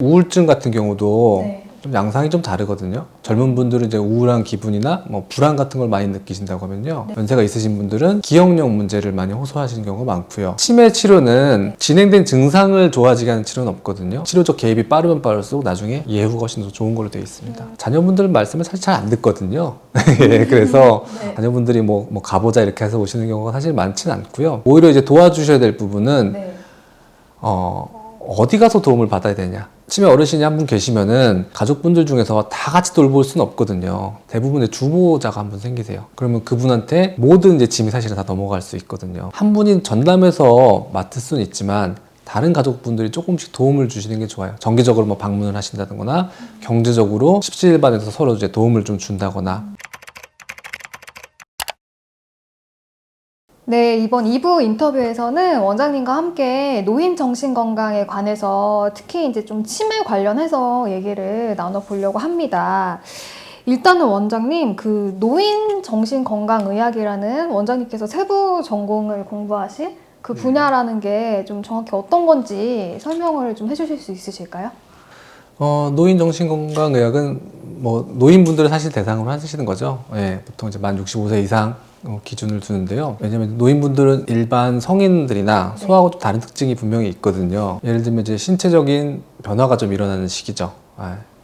우울증 같은 경우도 네. 좀 양상이 좀 다르거든요. 젊은 분들은 이제 우울한 기분이나 뭐 불안 같은 걸 많이 느끼신다고 하면요. 네. 연세가 있으신 분들은 기억력 문제를 많이 호소하시는 경우가 많고요. 치매 치료는 진행된 증상을 좋아지게 하는 치료는 없거든요. 치료적 개입이 빠르면 빠를수록 나중에 예후가 훨씬 더 좋은 걸로 되어 있습니다. 자녀분들 말씀을 사실 잘 안 듣거든요. 예, 그래서 네. 자녀분들이 뭐 가보자 이렇게 해서 오시는 경우가 사실 많지는 않고요. 오히려 이제 도와주셔야 될 부분은 네. 어디 가서 도움을 받아야 되냐. 치매 어르신이 한 분 계시면은 가족분들 중에서 다 같이 돌볼 수는 없거든요. 대부분의 주보자가 한 분 생기세요. 그러면 그분한테 모든 이제 짐이 사실은 다 넘어갈 수 있거든요. 한 분이 전담해서 맡을 수는 있지만 다른 가족분들이 조금씩 도움을 주시는 게 좋아요. 정기적으로 뭐 방문을 하신다거나 경제적으로 십시일반에서 서로 이제 도움을 좀 준다거나. 네, 이번 2부 인터뷰에서는 원장님과 함께 노인 정신 건강에 관해서 특히 이제 좀 치매 관련해서 얘기를 나눠보려고 합니다. 일단은 원장님, 그 노인 정신 건강 의학이라는 원장님께서 세부 전공을 공부하신 그 분야라는 게 좀 정확히 어떤 건지 설명을 좀 해주실 수 있으실까요? 노인 정신건강의학은 뭐 노인분들을 사실 대상으로 하시는 거죠. 예, 보통 이제 만 65세 이상 기준을 두는데요. 왜냐면 노인분들은 일반 성인들이나 소아하고 좀 다른 특징이 분명히 있거든요. 예를 들면 이제 신체적인 변화가 좀 일어나는 시기죠.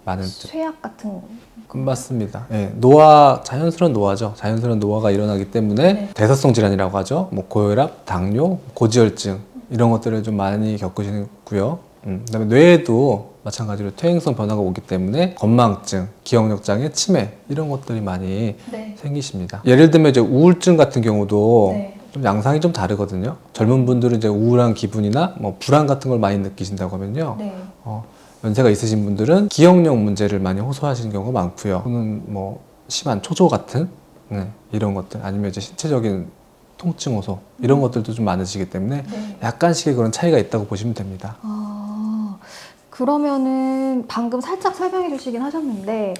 많은 쇠약 같은 맞습니다. 예, 노화, 자연스러운 노화죠. 자연스러운 노화가 일어나기 때문에 대사성 질환이라고 하죠. 뭐 고혈압, 당뇨, 고지혈증 이런 것들을 좀 많이 겪으시고요. 그다음에 뇌에도 마찬가지로 퇴행성 변화가 오기 때문에 건망증, 기억력 장애, 치매 이런 것들이 많이 생기십니다. 예를 들면 이제 우울증 같은 경우도 좀 양상이 좀 다르거든요. 젊은 분들은 이제 우울한 기분이나 뭐 불안 같은 걸 많이 느끼신다고 하면요. 연세가 있으신 분들은 기억력 문제를 많이 호소하시는 경우가 많고요. 또는 뭐 심한 초조 같은 이런 것들 아니면 이제 신체적인 통증 호소 이런 것들도 좀 많으시기 때문에 약간씩의 그런 차이가 있다고 보시면 됩니다. 그러면은 방금 살짝 설명해 주시긴 하셨는데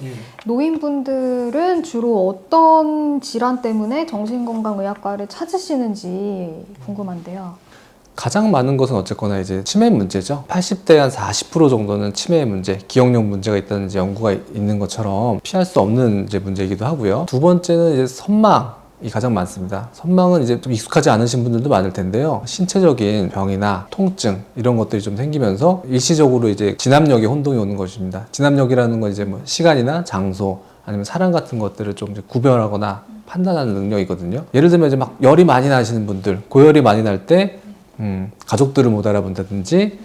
노인분들은 주로 어떤 질환 때문에 정신건강의학과를 찾으시는지 궁금한데요. 가장 많은 것은 어쨌거나 이제 치매 문제죠. 80대 한 40% 정도는 치매 문제, 기억력 문제가 있다는 이제 연구가 있는 것처럼 피할 수 없는 이제 문제이기도 하고요. 두 번째는 이제 선망이 가장 많습니다. 선망은 이제 좀 익숙하지 않으신 분들도 많을 텐데요. 신체적인 병이나 통증 이런 것들이 좀 생기면서 일시적으로 이제 진압력에 혼동이 오는 것입니다. 진압력이라는 건 이제 뭐 시간이나 장소 아니면 사람 같은 것들을 좀 이제 구별하거나 판단하는 능력이거든요. 예를 들면 이제 막 열이 많이 나시는 분들, 고열이 많이 날 때 가족들을 못 알아본다든지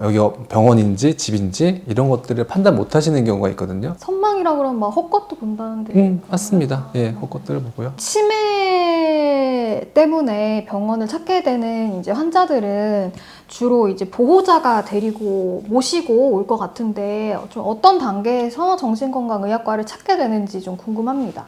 여기가 병원인지 집인지 이런 것들을 판단 못 하시는 경우가 있거든요. 선망이라 그러면 막 헛것도 본다는데. 맞습니다. 예, 헛것들을 보고요. 치매 때문에 병원을 찾게 되는 이제 환자들은 주로 이제 보호자가 데리고 모시고 올 것 같은데 좀 어떤 단계에서 정신건강의학과를 찾게 되는지 좀 궁금합니다.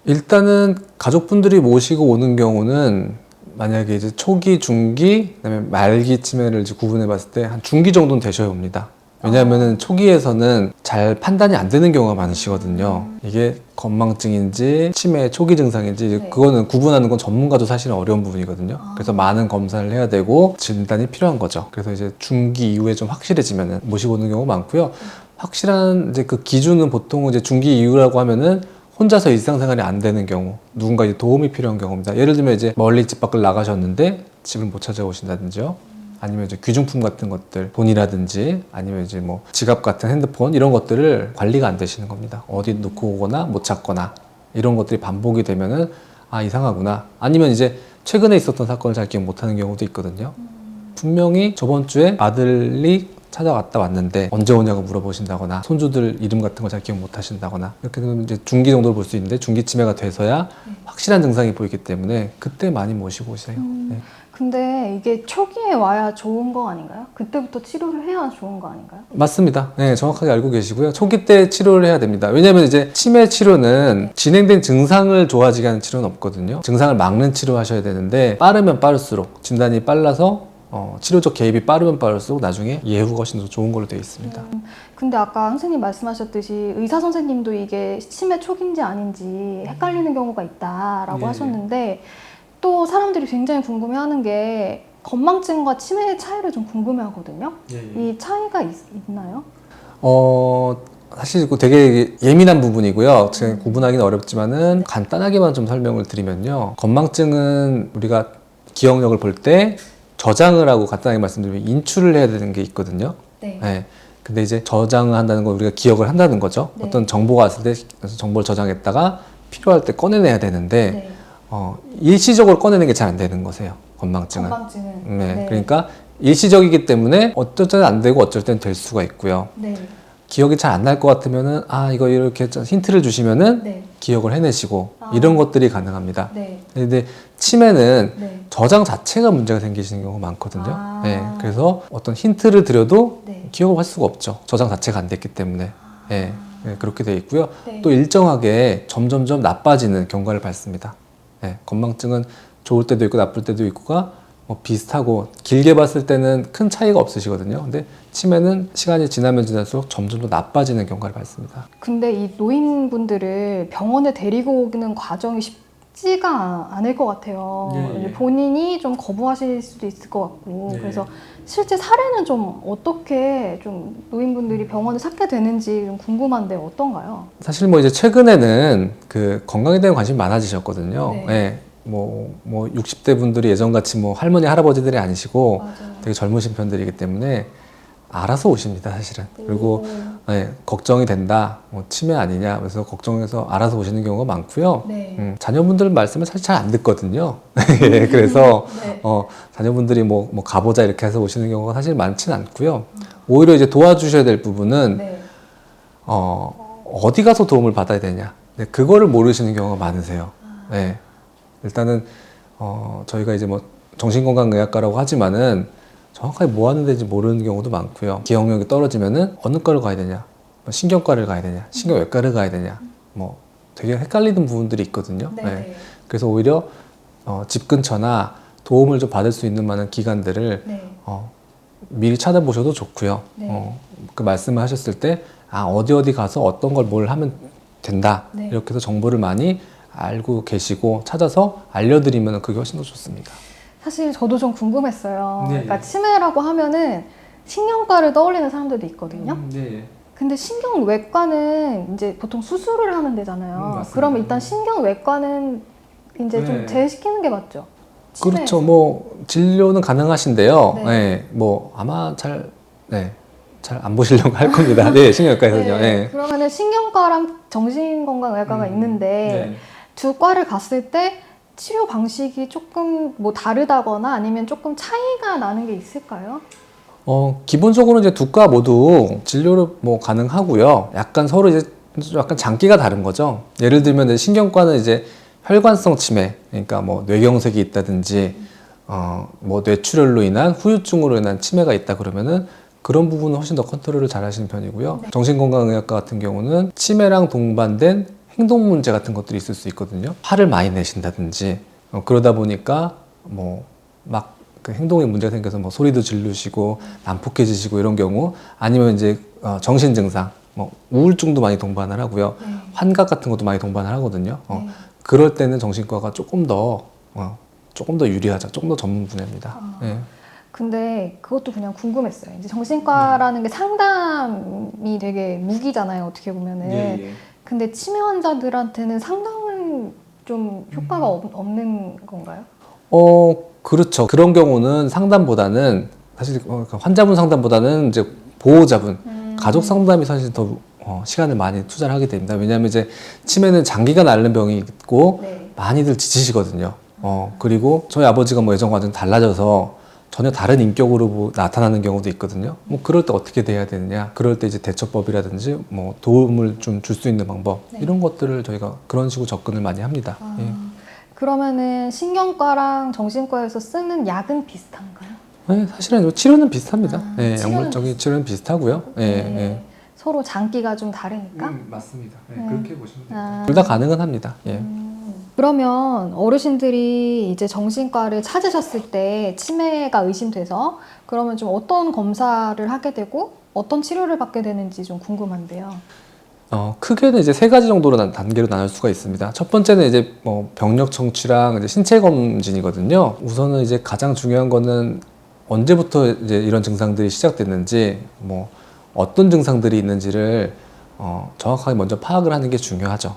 일단은 가족분들이 모시고 오는 경우는 만약에 이제 초기, 중기, 그다음에 말기 치매를 이제 구분해 봤을 때 한 중기 정도는 되셔야 옵니다. 왜냐하면은 초기에서는 잘 판단이 안 되는 경우가 많으시거든요. 이게 건망증인지 치매 초기 증상인지 그거는 구분하는 건 전문가도 사실은 어려운 부분이거든요. 그래서 많은 검사를 해야 되고 진단이 필요한 거죠. 그래서 이제 중기 이후에 좀 확실해지면은 모시고 오는 경우가 많고요. 확실한 이제 그 기준은 보통 이제 중기 이후라고 하면은 혼자서 일상생활이 안 되는 경우, 누군가 이제 도움이 필요한 경우입니다. 예를 들면 이제 멀리 집 밖을 나가셨는데 집을 못 찾아오신다든지요. 아니면 이제 귀중품 같은 것들, 돈이라든지 아니면 이제 뭐 지갑 같은 핸드폰 이런 것들을 관리가 안 되시는 겁니다. 어디 놓고 오거나 못 찾거나 이런 것들이 반복이 되면은 이상하구나. 아니면 이제 최근에 있었던 사건을 잘 기억 못 하는 경우도 있거든요. 분명히 저번 주에 아들이 찾아갔다 왔는데 언제 오냐고 물어보신다거나 손주들 이름 같은 거 잘 기억 못 하신다거나 이렇게 되면 이제 중기 정도를 볼 수 있는데 중기 치매가 돼서야 확실한 증상이 보이기 때문에 그때 많이 모시고 오세요. 근데 이게 초기에 와야 좋은 거 아닌가요? 그때부터 치료를 해야 좋은 거 아닌가요? 맞습니다. 네, 정확하게 알고 계시고요. 초기 때 치료를 해야 됩니다. 왜냐하면 이제 치매 치료는 진행된 증상을 좋아지게 하는 치료는 없거든요. 증상을 막는 치료 하셔야 되는데 빠르면 빠를수록 진단이 빨라서 치료적 개입이 빠르면 빠를수록 나중에 예후가 훨씬 더 좋은 걸로 되어 있습니다. 근데 아까 선생님 말씀하셨듯이 의사 선생님도 이게 치매 초기인지 아닌지 헷갈리는 경우가 있다라고 하셨는데 또 사람들이 굉장히 궁금해하는 게 건망증과 치매의 차이를 좀 궁금해하거든요. 이 차이가 있나요? 사실 되게 예민한 부분이고요. 제가 구분하기는 어렵지만은 간단하게만 좀 설명을 드리면요. 건망증은 우리가 기억력을 볼 때 저장을 하고 간단하게 말씀드리면 인출을 해야 되는 게 있거든요. 네. 네. 근데 이제 저장을 한다는 건 우리가 기억을 한다는 거죠. 네. 어떤 정보가 왔을 때 정보를 저장했다가 필요할 때 꺼내내야 되는데 네. 일시적으로 꺼내는 게 잘 안 되는 거세요. 건망증은. 건망증은. 네. 그러니까 일시적이기 때문에 어쩔 때는 안 되고 어쩔 때는 될 수가 있고요. 네. 기억이 잘 안 날 것 같으면은 이거 이렇게 좀 힌트를 주시면은 네. 기억을 해내시고 이런 것들이 가능합니다. 네. 근데 치매는 네. 저장 자체가 문제가 생기시는 경우가 많거든요. 아. 네, 그래서 어떤 힌트를 드려도 네. 기억을 할 수가 없죠. 저장 자체가 안 됐기 때문에. 네, 그렇게 돼 있고요. 네. 또 일정하게 점점점 나빠지는 경과를 밟습니다. 네, 건망증은 좋을 때도 있고 나쁠 때도 있고가 비슷하고 길게 봤을 때는 큰 차이가 없으시거든요. 근데 치매는 시간이 지나면 지날수록 점점 더 나빠지는 경과를 밟습니다. 근데 이 노인분들을 병원에 데리고 오는 과정이 쉽지가 않을 것 같아요. 예, 예. 본인이 좀 거부하실 수도 있을 것 같고. 예. 그래서 실제 사례는 좀 어떻게 좀 노인분들이 병원을 찾게 되는지 좀 궁금한데 어떤가요? 사실 이제 최근에는 그 건강에 대한 관심이 많아지셨거든요. 네. 네. 60대 분들이 예전같이 할머니, 할아버지들이 아니시고 맞아요. 되게 젊으신 편들이기 때문에 알아서 오십니다, 사실은. 그리고 걱정이 된다, 치매 아니냐, 그래서 걱정해서 알아서 오시는 경우가 많고요. 네. 자녀분들 말씀을 사실 잘 안 듣거든요. 예, 그래서 네. 자녀분들이 가보자 이렇게 해서 오시는 경우가 사실 많지는 않고요. 오히려 이제 도와주셔야 될 부분은 네. 어디 가서 도움을 받아야 되냐, 네, 그거를 모르시는 경우가 많으세요. 네. 일단은 저희가 이제 정신건강의학과라고 하지만은 정확하게 뭐 하는 데인지 모르는 경우도 많고요. 기억력이 떨어지면은 어느 과를 가야 되냐, 신경과를 가야 되냐, 신경외과를 가야 되냐, 되게 헷갈리는 부분들이 있거든요. 네. 네. 그래서 오히려 집 근처나 도움을 좀 받을 수 있는 많은 기관들을 네. 미리 찾아보셔도 좋고요. 네. 그 말씀을 하셨을 때 어디 가서 어떤 걸 뭘 하면 된다, 네. 이렇게 해서 정보를 많이 알고 계시고 찾아서 알려드리면 그게 훨씬 더 좋습니다. 사실 저도 좀 궁금했어요. 네. 그러니까 치매라고 하면은 신경과를 떠올리는 사람들도 있거든요. 네. 근데 신경외과는 이제 보통 수술을 하는 데잖아요. 맞습니다. 그러면 일단 신경외과는 이제 네. 좀 제외시키는 게 맞죠? 그렇죠. 진료는 가능하신데요. 네. 네. 아마 잘 안 보시려고 할 겁니다. 네, 신경외과에서는요. 네. 그러면은 신경과랑 정신건강의학과가 있는데 두 과를 갔을 때 치료 방식이 조금 다르다거나 아니면 조금 차이가 나는 게 있을까요? 기본적으로 이제 두 과 모두 진료를 가능하고요. 약간 서로 이제 약간 장기가 다른 거죠. 예를 들면 이제 신경과는 이제 혈관성 치매, 그러니까 뇌경색이 있다든지, 뇌출혈로 인한 후유증으로 인한 치매가 있다 그러면은 그런 부분은 훨씬 더 컨트롤을 잘 하시는 편이고요. 네. 정신건강의학과 같은 경우는 치매랑 동반된 행동 문제 같은 것들이 있을 수 있거든요. 화를 많이 내신다든지, 그러다 보니까 그 행동에 문제가 생겨서 소리도 지르시고 난폭해지시고 이런 경우, 아니면 이제 정신 증상, 우울증도 많이 동반을 하고요. 네. 환각 같은 것도 많이 동반을 하거든요. 네. 그럴 때는 정신과가 조금 더 유리하죠. 조금 더 전문 분야입니다. 네. 근데 그것도 그냥 궁금했어요. 이제 정신과라는 게 상담이 되게 무기잖아요. 어떻게 보면은. 근데 치매 환자들한테는 상담은 좀 효과가 없는 건가요? 그렇죠. 그런 경우는 상담보다는 사실 환자분 상담보다는 이제 보호자분, 가족 상담이 사실 더 시간을 많이 투자를 하게 됩니다. 왜냐하면 이제 치매는 장기간 앓는 병이 있고 네. 많이들 지치시거든요. 그리고 저희 아버지가 예전과 완전 달라져서 전혀 다른 인격으로 나타나는 경우도 있거든요. 그럴 때 어떻게 돼야 되느냐, 그럴 때 이제 대처법이라든지 도움을 좀 줄 수 있는 방법, 네. 이런 것들을 저희가 그런 식으로 접근을 많이 합니다. 예. 그러면은 신경과랑 정신과에서 쓰는 약은 비슷한가요? 네, 사실은 치료는 비슷합니다. 예, 치료는 약물적인 치료는 비슷하고요. 예. 서로 장기가 좀 다르니까? 맞습니다. 그렇게 보시면 됩니다. 둘 다 가능은 합니다. 예. 그러면 어르신들이 이제 정신과를 찾으셨을 때 치매가 의심돼서 그러면 좀 어떤 검사를 하게 되고 어떤 치료를 받게 되는지 좀 궁금한데요. 크게는 이제 세 가지 정도로 단계로 나눌 수가 있습니다. 첫 번째는 이제 뭐 병력 청취랑 이제 신체 검진이거든요. 우선은 이제 가장 중요한 거는 언제부터 이제 이런 증상들이 시작됐는지, 뭐 어떤 증상들이 있는지를 정확하게 먼저 파악을 하는 게 중요하죠.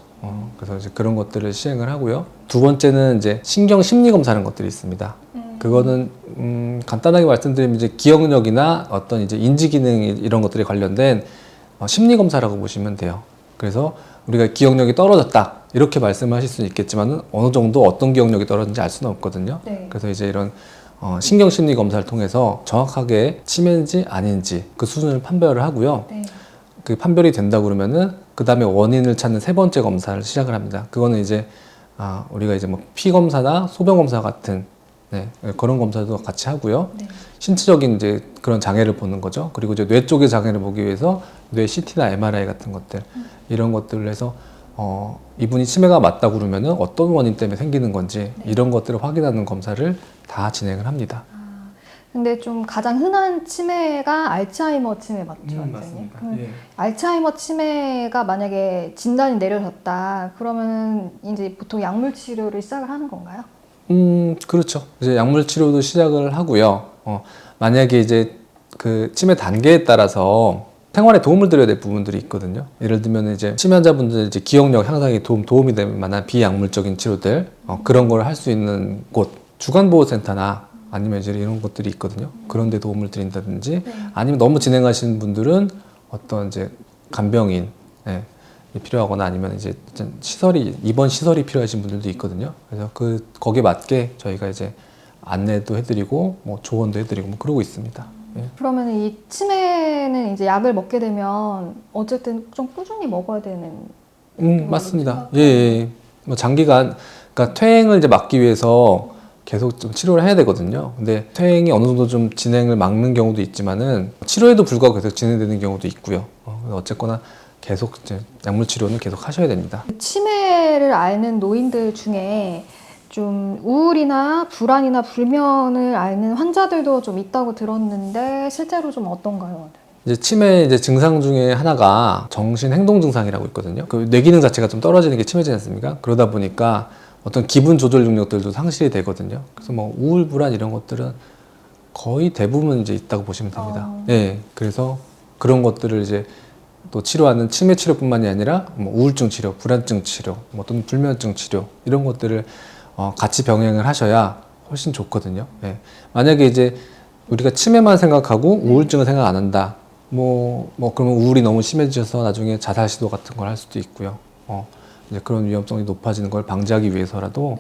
그래서 이제 그런 것들을 시행을 하고요. 두 번째는 이제 신경 심리 검사라는 것들이 있습니다. 그거는 간단하게 말씀드리면 이제 기억력이나 어떤 이제 인지 기능 이런 것들에 관련된 심리 검사라고 보시면 돼요. 그래서 우리가 기억력이 떨어졌다 이렇게 말씀하실 수는 있겠지만은 어느 정도 어떤 기억력이 떨어졌는지 알 수는 없거든요. 네. 그래서 이제 이런 신경 심리 검사를 통해서 정확하게 치매인지 아닌지 그 수준을 판별을 하고요. 네. 그 판별이 된다 그러면은 그 다음에 원인을 찾는 세 번째 검사를 시작을 합니다. 그거는 이제 우리가 이제 뭐 피 검사나 소변 검사 같은 그런 검사도 같이 하고요. 네. 신체적인 이제 그런 장애를 보는 거죠. 그리고 이제 뇌 쪽의 장애를 보기 위해서 뇌 CT나 MRI 같은 것들 이런 것들을 해서 이분이 치매가 맞다고 그러면은 어떤 원인 때문에 생기는 건지 이런 것들을 확인하는 검사를 다 진행을 합니다. 근데 좀 가장 흔한 치매가 알츠하이머 치매 맞죠? 원장님? 맞습니다. 그럼 예. 알츠하이머 치매가 만약에 진단이 내려졌다 그러면 이제 보통 약물 치료를 시작을 하는 건가요? 그렇죠. 이제 약물 치료도 시작을 하고요. 만약에 이제 그 치매 단계에 따라서 생활에 도움을 드려야 될 부분들이 있거든요. 예를 들면 이제 치매 환자분들 이제 기억력 향상에 도움이 될 만한 비약물적인 치료들 그런 걸 할 수 있는 곳 주간보호센터나 아니면 이제 이런 것들이 있거든요. 그런 데 도움을 드린다든지 아니면 너무 진행하시는 분들은 어떤 이제 간병인 필요하거나 아니면 이제 입원 시설이 필요하신 분들도 있거든요. 그래서 거기에 맞게 저희가 이제 안내도 해드리고 뭐 조언도 해드리고 뭐 그러고 있습니다. 예. 그러면 이 치매는 이제 약을 먹게 되면 어쨌든 좀 꾸준히 먹어야 되는 맞습니다. 예, 예. 뭐 장기간 그러니까 퇴행을 이제 막기 위해서 계속 좀 치료를 해야 되거든요. 근데 퇴행이 어느 정도 좀 진행을 막는 경우도 있지만은 치료에도 불구하고 계속 진행되는 경우도 있고요. 어쨌거나 계속 이제 약물 치료는 계속 하셔야 됩니다. 치매를 앓는 노인들 중에 좀 우울이나 불안이나 불면을 앓는 환자들도 좀 있다고 들었는데 실제로 좀 어떤가요? 이제 치매 이제 증상 중에 하나가 정신 행동 증상이라고 있거든요. 그 뇌 기능 자체가 좀 떨어지는 게 치매지 않습니까? 그러다 보니까 어떤 기분 조절 능력들도 상실이 되거든요. 그래서 뭐 우울, 불안 이런 것들은 거의 대부분 이제 있다고 보시면 됩니다. 예. 그래서 그런 것들을 이제 또 치료하는 치매 치료뿐만이 아니라 뭐 우울증 치료, 불안증 치료, 뭐 또는 불면증 치료 이런 것들을 같이 병행을 하셔야 훨씬 좋거든요. 예. 만약에 이제 우리가 치매만 생각하고 우울증을 생각 안 한다. 뭐 그러면 우울이 너무 심해지셔서 나중에 자살 시도 같은 걸 할 수도 있고요. 이제 그런 위험성이 높아지는 걸 방지하기 위해서라도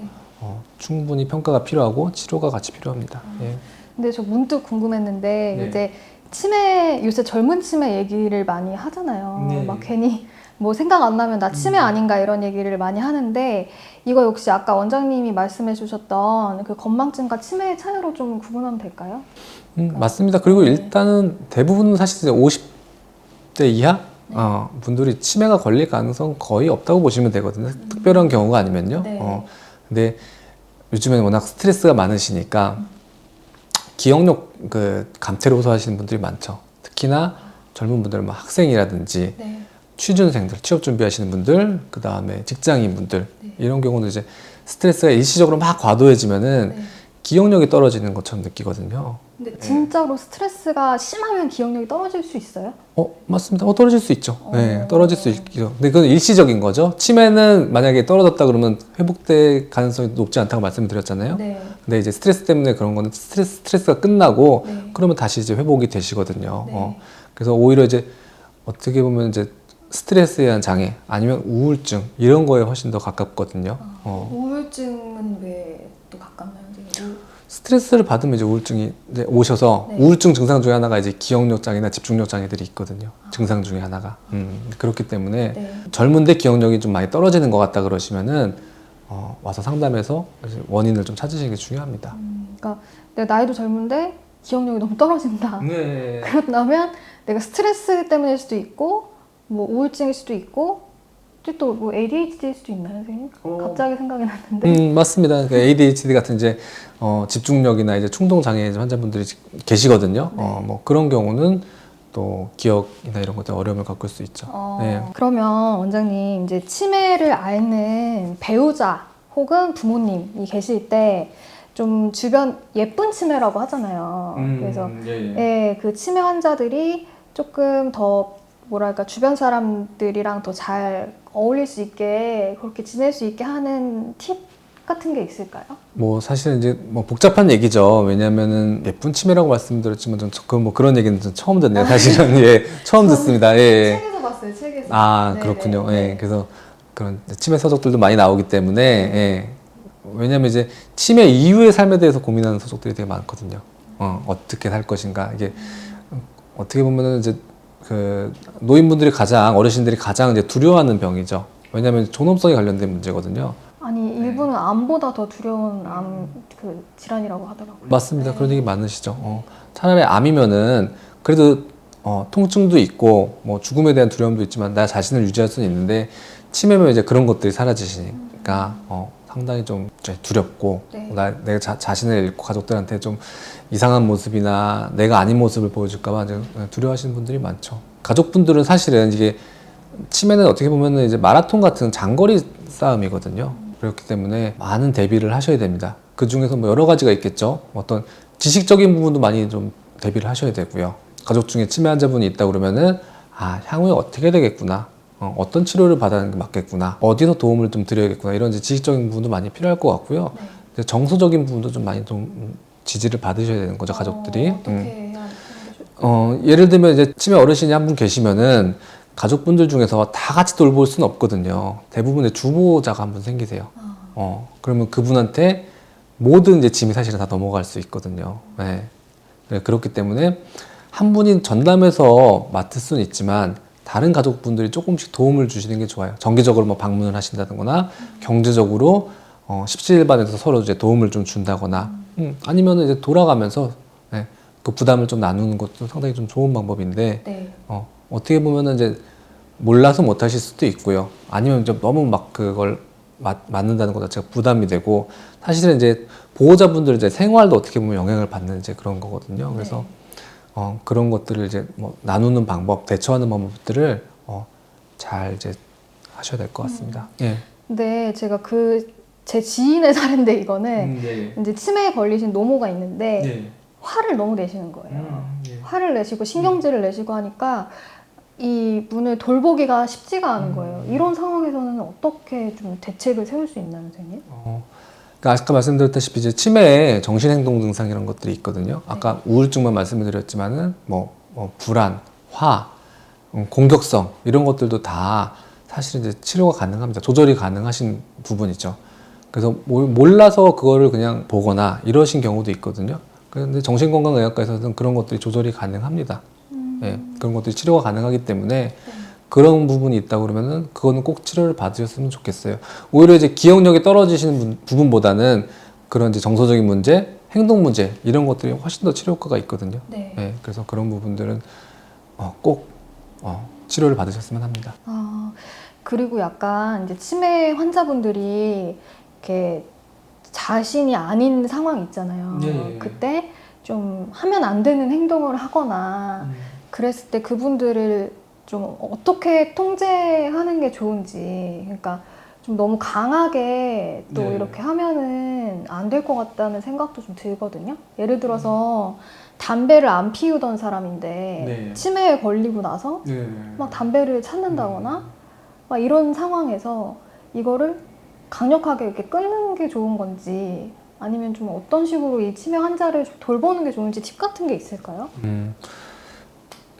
충분히 평가가 필요하고 치료가 같이 필요합니다. 예. 근데 저 문득 궁금했는데 네. 이제 치매 요새 젊은 치매 얘기를 많이 하잖아요. 네. 막 괜히 뭐 생각 안 나면 나 치매 아닌가 이런 얘기를 많이 하는데 이거 역시 아까 원장님이 말씀해 주셨던 그 건망증과 치매의 차이로 좀 구분하면 될까요? 맞습니다. 그리고 일단은 대부분은 사실 이제 50대 이하 분들이 치매가 걸릴 가능성 거의 없다고 보시면 되거든요. 특별한 경우가 아니면요. 네. 근데 요즘에는 워낙 스트레스가 많으시니까 기억력 그 감퇴를 호소하시는 분들이 많죠. 특히나 젊은 분들, 뭐 학생이라든지 네. 취준생들, 취업 준비하시는 분들, 그 다음에 직장인 분들 이런 경우는 이제 스트레스가 일시적으로 막 과도해지면은 기억력이 떨어지는 것처럼 느끼거든요. 근데 진짜로 스트레스가 심하면 기억력이 떨어질 수 있어요? 맞습니다. 떨어질 수 있죠. 네, 떨어질 수 있죠. 근데 그건 일시적인 거죠. 치매는 만약에 떨어졌다 그러면 회복될 가능성이 높지 않다고 말씀드렸잖아요. 네. 근데 이제 스트레스 때문에 그런 거는 스트레스가 끝나고 그러면 다시 이제 회복이 되시거든요. 네. 그래서 오히려 이제 어떻게 보면 이제 스트레스에 대한 장애 아니면 우울증 이런 거에 훨씬 더 가깝거든요. 우울증은 왜 또 가깝나요? 스트레스를 받으면 이제 우울증이 이제 오셔서 우울증 증상 중에 하나가 이제 기억력 장애나 집중력 장애들이 있거든요. 증상 중에 하나가. 그렇기 때문에 젊은데 기억력이 좀 많이 떨어지는 것 같다 그러시면은 와서 상담해서 원인을 좀 찾으시는 게 중요합니다. 그러니까 내가 나이도 젊은데 기억력이 너무 떨어진다. 네. 그렇다면 내가 스트레스 때문일 수도 있고 뭐 우울증일 수도 있고 또 뭐 ADHD일 수도 있나요, 선생님? 갑자기 생각이 났는데. 맞습니다. 그러니까 ADHD 같은 이제 집중력이나 이제 충동 장애 환자분들이 계시거든요. 뭐 그런 경우는 또 기억이나 이런 것들 어려움을 겪을 수 있죠. 네. 그러면 원장님 이제 치매를 앓는 배우자 혹은 부모님이 계실 때 좀 주변 예쁜 치매라고 하잖아요. 그래서 예, 그 치매 환자들이 조금 더 뭐랄까 주변 사람들이랑 더 잘 어울릴 수 있게 그렇게 지낼 수 있게 하는 팁 같은 게 있을까요? 뭐 사실은 이제 뭐 복잡한 얘기죠. 왜냐면은 예쁜 치매라고 말씀드렸지만 뭐 그런 얘기는 좀 처음 듣네요. 사실은 예, 처음 듣습니다. 예. 책에서 봤어요. 책에서. 아, 네네. 그렇군요. 예. 네. 그래서 그런 치매 서적들도 많이 나오기 때문에 예. 왜냐면 이제 치매 이후의 삶에 대해서 고민하는 서적들이 되게 많거든요. 어떻게 살 것인가. 이게 어떻게 보면은 이제 그 노인분들이 어르신들이 가장 이제 두려워하는 병이죠. 왜냐면 존엄성에 관련된 문제거든요. 아니 일부는 암보다 더 두려운 암 그 질환이라고 하더라고요. 맞습니다. 네. 그런 얘기 많으시죠. 차라리 암이면은 그래도 통증도 있고 뭐 죽음에 대한 두려움도 있지만 나 자신을 유지할 수는 있는데 치매면 이제 그런 것들이 사라지시니까 상당히 좀 두렵고 네. 내가 자신을 잃고 가족들한테 좀 이상한 모습이나 내가 아닌 모습을 보여줄까봐 이제 두려워하시는 분들이 많죠. 가족분들은 사실은 이게 치매는 어떻게 보면은 이제 마라톤 같은 장거리 싸움이거든요. 그렇기 때문에 많은 대비를 하셔야 됩니다. 그 중에서 뭐 여러 가지가 있겠죠. 어떤 지식적인 부분도 많이 좀 대비를 하셔야 되고요. 가족 중에 치매 환자분이 있다 그러면은 향후에 어떻게 되겠구나. 어떤 치료를 받아야 맞겠구나. 어디서 도움을 좀 드려야겠구나. 이런 이제 지식적인 부분도 많이 필요할 것 같고요. 네. 정서적인 부분도 좀 많이 좀 지지를 받으셔야 되는 거죠, 가족들이. 어떻게 해야 되는 거죠? 예를 들면 이제 치매 어르신이 한 분 계시면은 가족분들 중에서 다 같이 돌볼 수는 없거든요. 대부분의 주보자가 한 분 생기세요. 그러면 그분한테 모든 이제 짐이 사실은 다 넘어갈 수 있거든요. 네. 그렇기 때문에 한 분이 전담해서 맡을 수는 있지만 다른 가족분들이 조금씩 도움을 주시는 게 좋아요. 정기적으로 뭐 방문을 하신다거나 경제적으로 십시일반에서 서로 이제 도움을 좀 준다거나 아니면 이제 돌아가면서 네, 그 부담을 좀 나누는 것도 상당히 좀 좋은 방법인데 네. 어떻게 보면은 이제 몰라서 못 하실 수도 있고요. 아니면 좀 너무 막 그걸 맞는다는 것 자체가 부담이 되고 사실은 이제 보호자분들 이제 생활도 어떻게 보면 영향을 받는 이제 그런 거거든요. 그래서 그런 것들을 이제 뭐 나누는 방법, 대처하는 방법들을 잘 이제 하셔야 될 것 같습니다. 예. 근데 제가 제 지인의 사례인데 이거는 네. 이제 치매에 걸리신 노모가 있는데 네. 화를 너무 내시는 거예요. 네. 화를 내시고 신경질을 내시고 하니까 이 분을 돌보기가 쉽지가 않은 거예요. 이런 상황에서는 어떻게 좀 대책을 세울 수 있나요, 선생님? 그러니까 아까 말씀드렸다시피 이제 치매에 정신행동 증상 이런 것들이 있거든요. 아까 우울증만 말씀을 드렸지만은 뭐 불안, 화, 공격성 이런 것들도 다 사실 이제 치료가 가능합니다. 조절이 가능하신 부분이죠. 그래서 몰라서 그거를 그냥 보거나 이러신 경우도 있거든요. 그런데 정신건강의학과에서는 그런 것들이 조절이 가능합니다. 예, 그런 것들이 치료가 가능하기 때문에 그런 부분이 있다 그러면은 그거는 꼭 치료를 받으셨으면 좋겠어요. 오히려 이제 기억력이 떨어지시는 부분보다는 그런 이제 정서적인 문제, 행동 문제 이런 것들이 훨씬 더 치료 효과가 있거든요. 네. 예, 그래서 그런 부분들은 꼭 치료를 받으셨으면 합니다. 그리고 약간 이제 치매 환자분들이 이렇게 자신이 아닌 상황 있잖아요. 네. 그때 좀 하면 안 되는 행동을 하거나 그랬을 때 그분들을 좀 어떻게 통제하는 게 좋은지, 그러니까 좀 너무 강하게 또 네. 이렇게 하면은 안 될 것 같다는 생각도 좀 들거든요. 예를 들어서 담배를 안 피우던 사람인데 네. 치매에 걸리고 나서 막 담배를 찾는다거나 막 이런 상황에서 이거를 강력하게 이렇게 끊는 게 좋은 건지 아니면 좀 어떤 식으로 이 치매 환자를 좀 돌보는 게 좋은지 팁 같은 게 있을까요?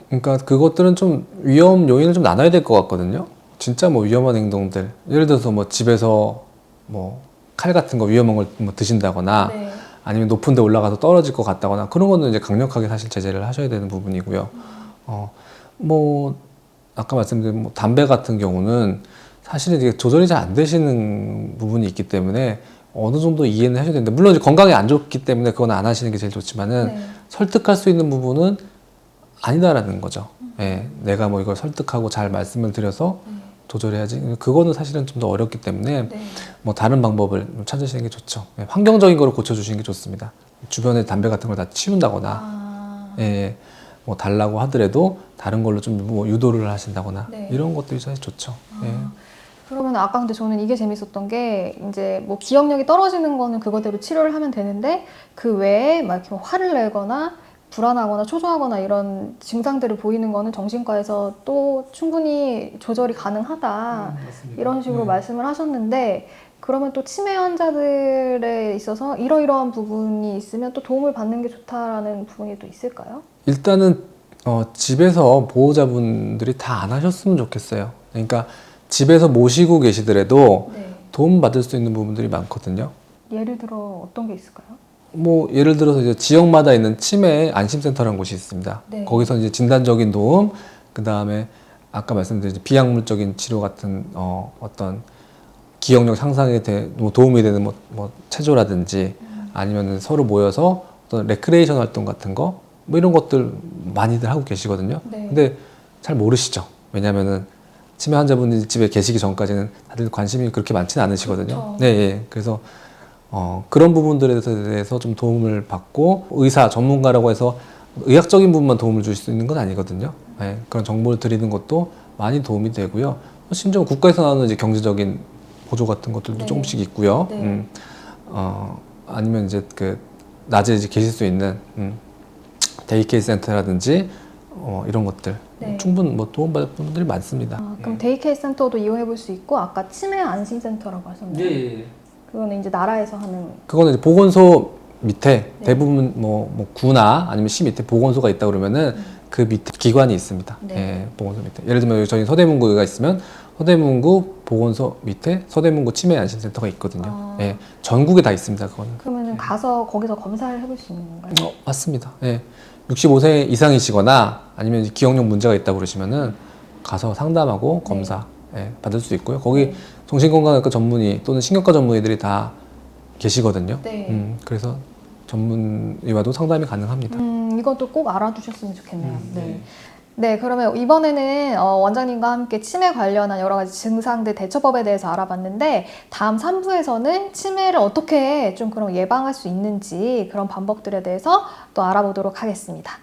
그러니까 그것들은 좀 위험 요인을 좀 나눠야 될 것 같거든요. 진짜 뭐 위험한 행동들, 예를 들어서 뭐 집에서 뭐 칼 같은 거 위험한 걸 뭐 드신다거나 네. 아니면 높은 데 올라가서 떨어질 것 같다거나 그런 거는 이제 강력하게 사실 제재를 하셔야 되는 부분이고요. 뭐 아까 말씀드린 뭐 담배 같은 경우는 사실은 이게 조절이 잘 안 되시는 부분이 있기 때문에 어느 정도 이해는 하셔야 되는데 물론 이제 건강에 안 좋기 때문에 그건 안 하시는 게 제일 좋지만은 네. 설득할 수 있는 부분은 아니다라는 거죠. 예, 내가 뭐 이걸 설득하고 잘 말씀을 드려서 조절해야지. 그거는 사실은 좀 더 어렵기 때문에 네. 뭐 다른 방법을 찾으시는 게 좋죠. 예, 환경적인 거를 고쳐주시는 게 좋습니다. 주변에 담배 같은 걸 다 치운다거나, 예, 뭐 달라고 하더라도 다른 걸로 좀 뭐 유도를 하신다거나 네. 이런 것들이 사실 좋죠. 예. 그러면 아까 근데 저는 이게 재밌었던 게 이제 뭐 기억력이 떨어지는 거는 그거대로 치료를 하면 되는데 그 외에 막 이렇게 뭐 화를 내거나 불안하거나 초조하거나 이런 증상들을 보이는 거는 정신과에서 또 충분히 조절이 가능하다 이런 식으로 말씀을 하셨는데 그러면 또 치매 환자들에 있어서 이러이러한 부분이 있으면 또 도움을 받는 게 좋다라는 부분이 또 있을까요? 일단은 집에서 보호자분들이 다 안 하셨으면 좋겠어요. 그러니까 집에서 모시고 계시더라도 네. 도움 받을 수 있는 부분들이 많거든요. 예를 들어 어떤 게 있을까요? 뭐 예를 들어서 이제 지역마다 있는 치매 안심센터라는 곳이 있습니다. 네. 거기서 이제 진단적인 도움, 그 다음에 아까 말씀드린 비약물적인 치료 같은 어떤 기억력 향상에 뭐 도움이 되는 뭐 체조라든지 아니면 서로 모여서 어떤 레크레이션 활동 같은 거 뭐 이런 것들 많이들 하고 계시거든요. 네. 근데 잘 모르시죠. 왜냐면은 치매 환자분이 집에 계시기 전까지는 다들 관심이 그렇게 많지는 않으시거든요. 그렇죠. 네, 예. 그래서 그런 부분들에 대해서 좀 도움을 받고 의사 전문가라고 해서 의학적인 부분만 도움을 줄 수 있는 건 아니거든요. 예. 그런 정보를 드리는 것도 많이 도움이 되고요. 심지어 국가에서 나오는 이제 경제적인 보조 같은 것들도 네. 조금씩 있고요. 네. 아니면 이제 그 낮에 이제 계실 수 있는 데이케이 센터라든지 이런 것들 네. 충분 뭐 도움받을 분들이 많습니다. 그럼 데이케이 센터도 이용해 볼 수 있고 아까 치매 안심센터라고 하셨나요? 예. 그거는 이제 나라에서 하는 그거는 이제 보건소 밑에 네. 대부분 뭐 구나 아니면 시 밑에 보건소가 있다 그러면은 그 밑에 기관이 있습니다. 네. 예, 보건소 밑에. 예를 들면 저희 서대문구가 있으면 서대문구 보건소 밑에 서대문구 치매 안심센터가 있거든요. 예, 전국에 다 있습니다. 그거는. 그러면은 가서 거기서 검사를 해볼 수 있는 건가요? 맞습니다. 예. 65세 이상이시거나 아니면 이제 기억력 문제가 있다고 그러시면은 가서 상담하고 검사 받을 수 있고요. 거기 네. 정신건강의과 전문의 또는 신경과 전문의들이 다 계시거든요. 네. 그래서 전문의와도 상담이 가능합니다. 이것도 꼭 알아두셨으면 좋겠네요. 네. 네, 그러면 이번에는 원장님과 함께 치매 관련한 여러 가지 증상들 대처법에 대해서 알아봤는데 다음 3부에서는 치매를 어떻게 좀 그런 예방할 수 있는지 그런 방법들에 대해서 또 알아보도록 하겠습니다.